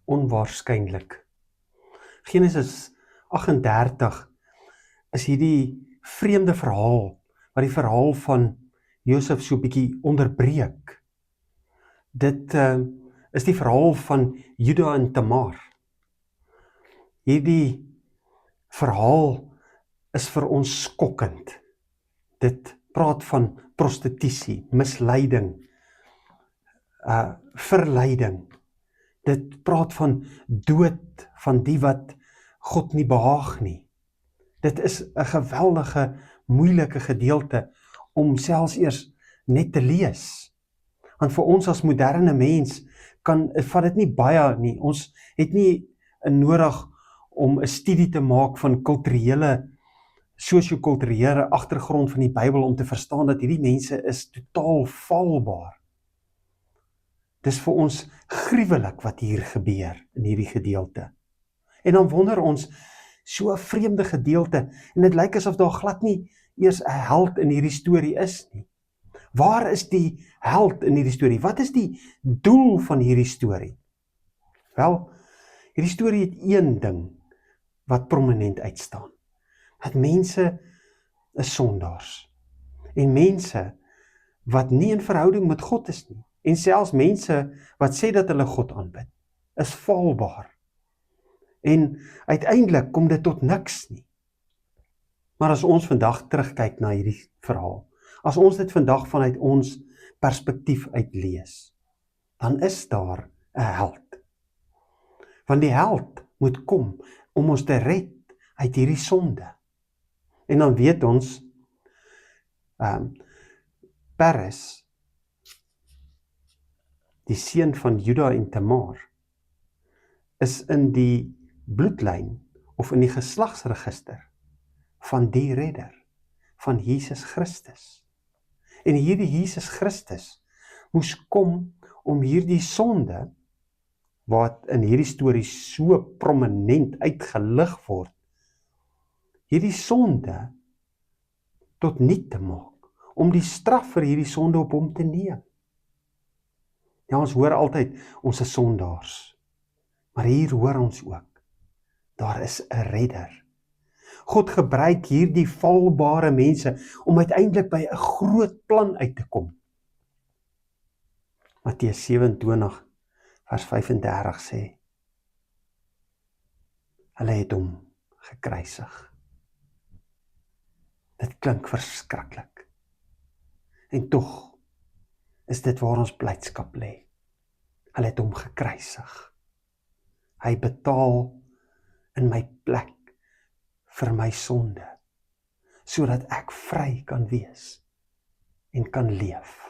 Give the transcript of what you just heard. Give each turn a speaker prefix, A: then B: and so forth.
A: onwaarskynlik. Genesis 38 is hierdie vreemde verhaal, wat die verhaal van Josef so 'n bietjie onderbreek. Dit is die verhaal van Juda en Tamar. Hierdie verhaal is vir ons skokkend. Dit praat van prostitusie, misleiding, verleiding. Dit praat van dood van die wat God nie behaag nie. Dit is 'n geweldige, moeilike gedeelte om selfs eers net te lees. Want vir ons as moderne mens vat dit nie baie nie. Ons het nie nodig om 'n studie te maak van sosio-kulturele agtergrond van die Bybel om te verstaan dat hierdie mense is totaal faalbaar. Dis vir ons gruwelik wat hier gebeur in hierdie gedeelte. En dan wonder ons, so 'n vreemde gedeelte, en dit lyk asof daar glad nie eers 'n held in hierdie storie is nie. Waar is die held in hierdie storie? Wat is die doel van hierdie storie? Wel, hierdie storie het een ding wat prominent uitstaan. Dat mense is sondaars. En mense wat nie in verhouding met God is nie. En selfs mense wat sê dat hulle God aanbid, is faalbaar. En uiteindelik kom dit tot niks nie. Maar as ons vandag terugkyk na hierdie verhaal, as ons dit vandag vanuit ons perspektief uitlees, dan is daar 'n held. Want die held moet kom om ons te red uit hierdie sonde. En dan weet ons, Peres, die seun van Juda en Tamar, is in die bloedlyn of in die geslagsregister van die redder, van Jesus Christus. En hierdie Jesus Christus moes kom om hierdie sonde, wat in hierdie storie so prominent uitgelig word, hierdie sonde tot niet te maak, om die straf vir hierdie sonde op hom te neem. Ja, ons hoor altyd, ons is sondaars, maar hier hoor ons ook, daar is 'n redder. God gebruik hierdie faalbare mense om uiteindelik by 'n groot plan uit te kom. Matteus 27 vers 35 sê, hulle het hom gekruisig. Dit klink verskriklik. En tog is dit waar ons blydskap lê. Hulle het hom gekruisig. Hy betaal in my plek vir my sonde, sodat ek vry kan wees en kan leef.